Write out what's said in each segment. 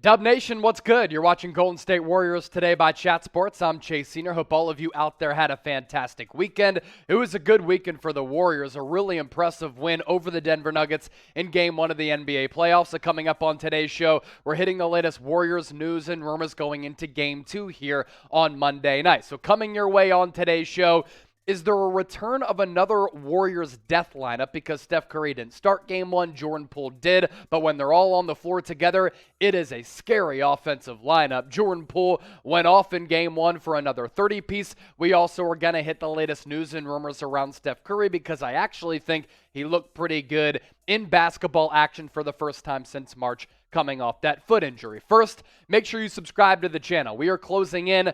Dub Nation, what's good? You're watching Golden State Warriors today by Chat Sports. I'm Chase Senior. Hope all of you out there had a fantastic weekend. It was a good weekend for the Warriors. A really impressive win over the Denver Nuggets in Game 1 of the NBA playoffs. So coming up on today's show, we're hitting the latest Warriors news and rumors going into Game 2 here on Monday night. So coming your way on today's show, is there a return of another Warriors death lineup? Because Steph Curry didn't start Game 1, Jordan Poole did, but when they're all on the floor together, it is a scary offensive lineup. Jordan Poole went off in Game 1 for another 30-piece. We also are going to hit the latest news and rumors around Steph Curry because I actually think he looked pretty good in basketball action for the first time since March, coming off that foot injury. First, make sure you subscribe to the channel. We are closing in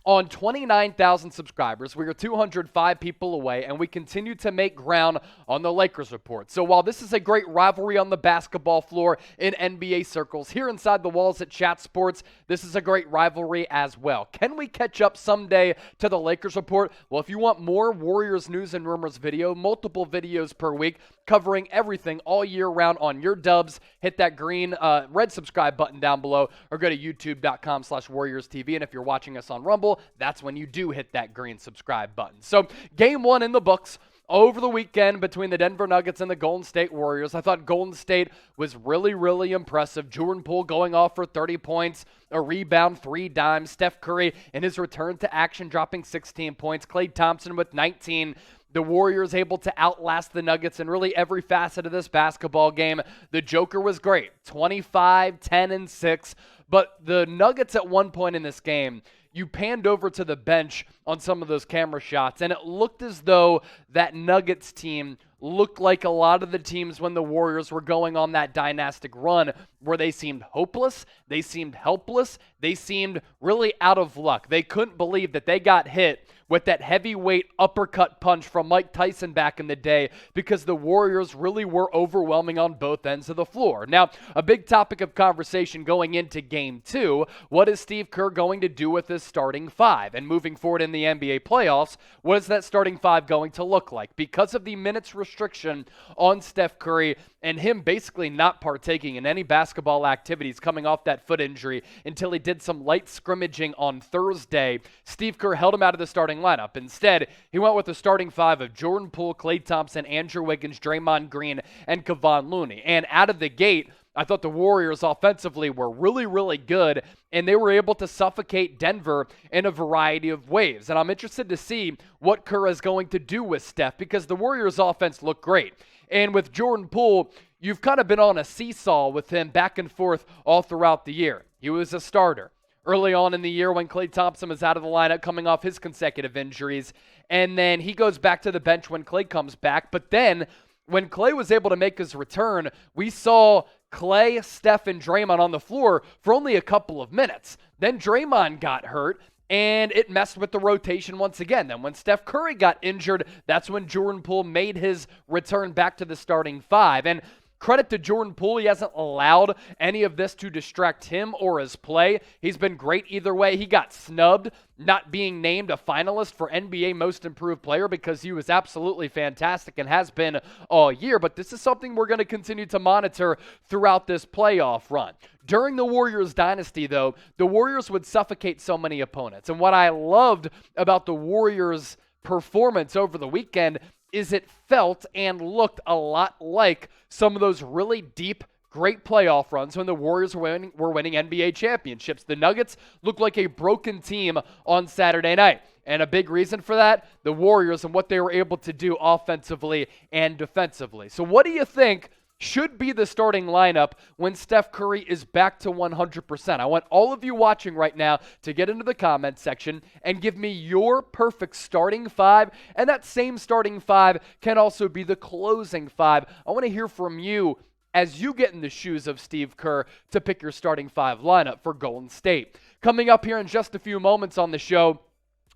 on 29,000 subscribers. We are 205 people away, and we continue to make ground on the Lakers report. So while this is a great rivalry on the basketball floor in NBA circles, here inside the walls at Chat Sports, this is a great rivalry as well. Can we catch up someday to the Lakers report? Well, if you want more Warriors news and rumors video, multiple videos per week, covering everything all year round on your dubs, hit that green, red subscribe button down below, or go to youtube.com/WarriorsTV. And if you're watching us on Rumble, that's when you do hit that green subscribe button. So Game 1 in the books over the weekend between the Denver Nuggets and the Golden State Warriors. I thought Golden State was really, really impressive. Jordan Poole going off for 30 points, a rebound, 3 dimes. Steph Curry in his return to action dropping 16 points. Klay Thompson with 19. The Warriors able to outlast the Nuggets in really every facet of this basketball game. The Joker was great, 25, 10, and 6. But the Nuggets at one point in this game, you panned over to the bench on some of those camera shots, and it looked as though that Nuggets team looked like a lot of the teams when the Warriors were going on that dynastic run where they seemed hopeless, they seemed helpless, they seemed really out of luck. They couldn't believe that they got hit with that heavyweight uppercut punch from Mike Tyson back in the day because the Warriors really were overwhelming on both ends of the floor. Now, a big topic of conversation going into Game 2, what is Steve Kerr going to do with his starting 5? And moving forward in the NBA playoffs, what is that starting 5 going to look like? Because of the minutes restriction on Steph Curry and him basically not partaking in any basketball activities coming off that foot injury until he did some light scrimmaging on Thursday, Steve Kerr held him out of the starting lineup. Instead, he went with the starting 5 of Jordan Poole, Klay Thompson, Andrew Wiggins, Draymond Green, and Kevon Looney. And out of the gate, I thought the Warriors offensively were really, really good, and they were able to suffocate Denver in a variety of ways. And I'm interested to see what Kerr is going to do with Steph because the Warriors offense looked great. And with Jordan Poole, you've kind of been on a seesaw with him back and forth all throughout the year. He was a starter early on in the year when Klay Thompson was out of the lineup coming off his consecutive injuries. And then he goes back to the bench when Klay comes back. But then when Klay was able to make his return, we saw Klay, Steph, and Draymond on the floor for only a couple of minutes. Then Draymond got hurt, and it messed with the rotation once again. Then when Steph Curry got injured, that's when Jordan Poole made his return back to the starting 5. And credit to Jordan Poole, he hasn't allowed any of this to distract him or his play. He's been great either way. He got snubbed not being named a finalist for NBA Most Improved Player because he was absolutely fantastic and has been all year. But this is something we're going to continue to monitor throughout this playoff run. During the Warriors dynasty, though, the Warriors would suffocate so many opponents. And what I loved about the Warriors' performance over the weekend is it felt and looked a lot like some of those really deep, great playoff runs when the Warriors were winning NBA championships. The Nuggets looked like a broken team on Saturday night. And a big reason for that, the Warriors and what they were able to do offensively and defensively. So what do you think should be the starting lineup when Steph Curry is back to 100%? I want all of you watching right now to get into the comment section and give me your perfect starting 5, and that same starting 5 can also be the closing 5. I want to hear from you as you get in the shoes of Steve Kerr to pick your starting 5 lineup for Golden State. Coming up here in just a few moments on the show,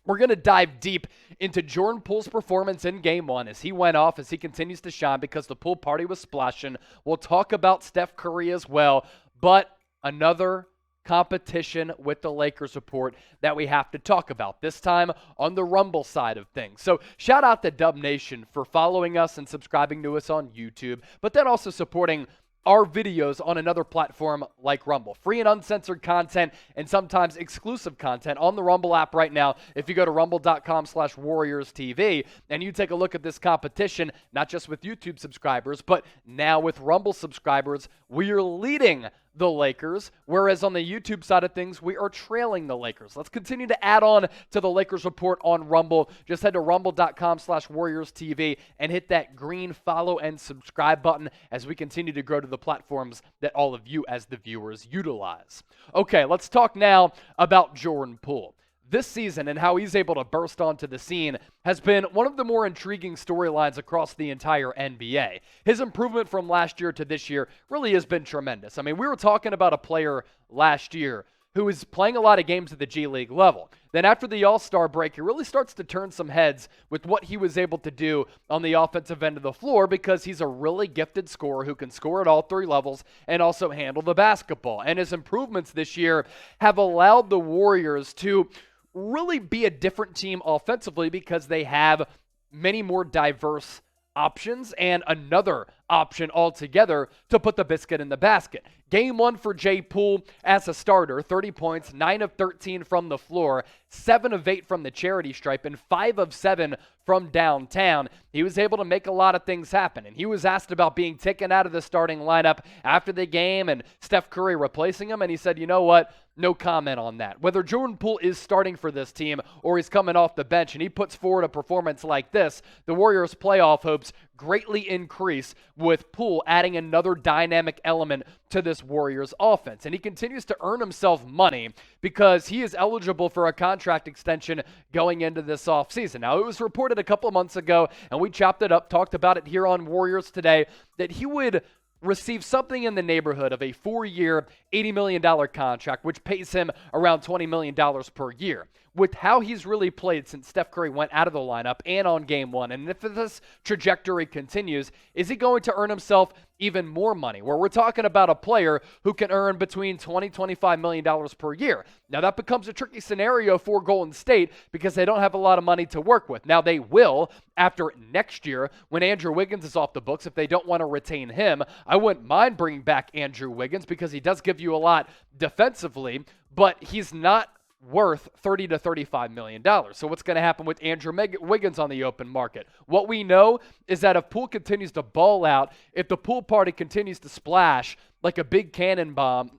we're going to dive deep into Jordan Poole's performance in Game 1 as he went off, as he continues to shine because the pool party was splashing. We'll talk about Steph Curry as well, but another competition with the Lakers report that we have to talk about, this time on the Rumble side of things. So shout out to Dub Nation for following us and subscribing to us on YouTube, but then also supporting our videos on another platform like Rumble. Free and uncensored content and sometimes exclusive content on the Rumble app right now. If you go to rumble.com/WarriorsTV and you take a look at this competition, not just with YouTube subscribers, but now with Rumble subscribers, we are leading the Lakers, whereas on the YouTube side of things, we are trailing the Lakers. Let's continue to add on to the Lakers report on Rumble. Just head to rumble.com/WarriorsTV and hit that green follow and subscribe button as we continue to grow to the platforms that all of you as the viewers utilize. Okay, let's talk now about Jordan Poole. This season and how he's able to burst onto the scene has been one of the more intriguing storylines across the entire NBA. His improvement from last year to this year really has been tremendous. I mean, we were talking about a player last year who is playing a lot of games at the G League level. Then after the All-Star break, he really starts to turn some heads with what he was able to do on the offensive end of the floor because he's a really gifted scorer who can score at all three levels and also handle the basketball. And his improvements this year have allowed the Warriors to really be a different team offensively because they have many more diverse options and another option altogether to put the biscuit in the basket. Game one for Jay Poole as a starter, 30 points, 9 of 13 from the floor, 7 of 8 from the charity stripe, and 5 of 7 from downtown. He was able to make a lot of things happen, and he was asked about being taken out of the starting lineup after the game and Steph Curry replacing him, and he said, you know what? No comment on that. Whether Jordan Poole is starting for this team or he's coming off the bench and he puts forward a performance like this, the Warriors' playoff hopes greatly increase with Poole adding another dynamic element to this Warriors offense. And he continues to earn himself money because he is eligible for a contract extension going into this offseason. Now, it was reported a couple of months ago, and we chopped it up, talked about it here on Warriors Today, that he would receive something in the neighborhood of a 4-year, $80 million contract, which pays him around $20 million per year. With how he's really played since Steph Curry went out of the lineup and on game one, and if this trajectory continues, is he going to earn himself even more money? Where we're talking about a player who can earn between $20-25 million per year. Now that becomes a tricky scenario for Golden State because they don't have a lot of money to work with. Now they will after next year when Andrew Wiggins is off the books. If they don't want to retain him, I wouldn't mind bringing back Andrew Wiggins because he does give you a lot defensively, but he's not worth $30 to $35 million. So what's going to happen with Andrew Wiggins on the open market? What we know is that if Poole continues to ball out, if the Poole party continues to splash like a big cannonball,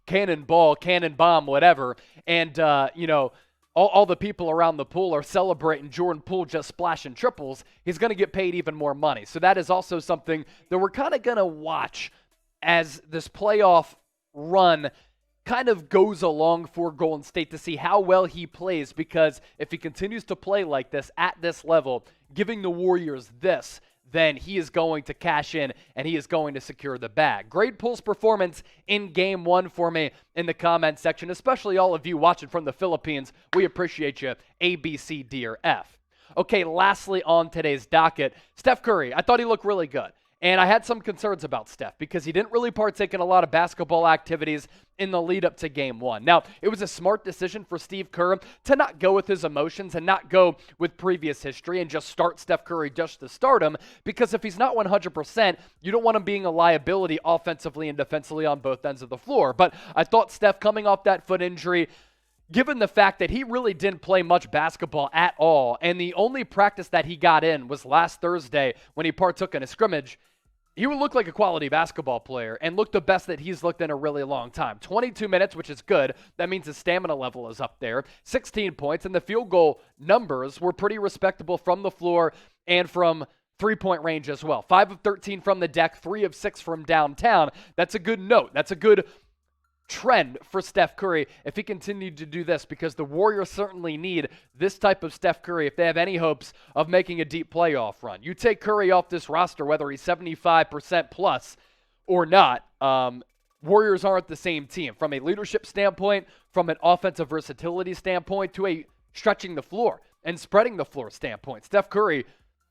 whatever, and, all the people around the pool are celebrating Jordan Poole just splashing triples, he's going to get paid even more money. So that is also something that we're kind of going to watch as this playoff run kind of goes along for Golden State to see how well he plays, because if he continues to play like this at this level, giving the Warriors this, then he is going to cash in and he is going to secure the bag. Grade Poole's performance in game one for me in the comment section, especially all of you watching from the Philippines. We appreciate you, A, B, C, D, or F. Okay, lastly on today's docket, Steph Curry. I thought he looked really good. And I had some concerns about Steph because he didn't really partake in a lot of basketball activities in the lead up to game one. Now, it was a smart decision for Steve Kerr to not go with his emotions and not go with previous history and just start Steph Curry just to start him, because if he's not 100%, you don't want him being a liability offensively and defensively on both ends of the floor. But I thought Steph, coming off that foot injury, given the fact that he really didn't play much basketball at all, and the only practice that he got in was last Thursday when he partook in a scrimmage, he would look like a quality basketball player and look the best that he's looked in a really long time. 22 minutes, which is good. That means his stamina level is up there. 16 points, and the field goal numbers were pretty respectable from the floor and from three-point range as well. 5 of 13 from the deck, 3 of 6 from downtown. That's a good note. That's a good trend for Steph Curry if he continued to do this, because the Warriors certainly need this type of Steph Curry if they have any hopes of making a deep playoff run. You take Curry off this roster, whether he's 75% plus or not, Warriors aren't the same team from a leadership standpoint, from an offensive versatility standpoint, to a stretching the floor and spreading the floor standpoint. Steph Curry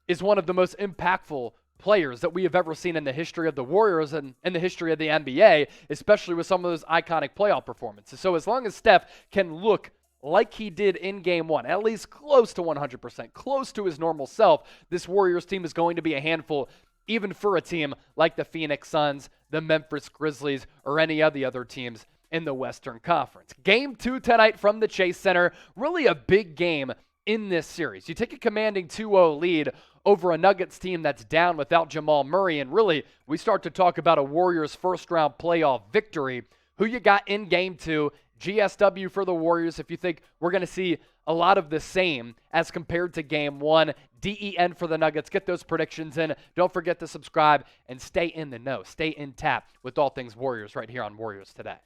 is one of the most impactful players that we have ever seen in the history of the Warriors and in the history of the NBA, especially with some of those iconic playoff performances. So as long as Steph can look like he did in game one, at least close to 100%, close to his normal self, this Warriors team is going to be a handful even for a team like the Phoenix Suns, the Memphis Grizzlies, or any of the other teams in the Western Conference. Game 2 tonight from the Chase Center. Really a big game in this series. You take a commanding 2-0 lead over a Nuggets team that's down without Jamal Murray, and really we start to talk about a Warriors first-round playoff victory. Who you got in Game 2? GSW for the Warriors if you think we're going to see a lot of the same as compared to Game 1. DEN for the Nuggets. Get those predictions in. Don't forget to subscribe and stay in the know. Stay in tap with all things Warriors right here on Warriors Today.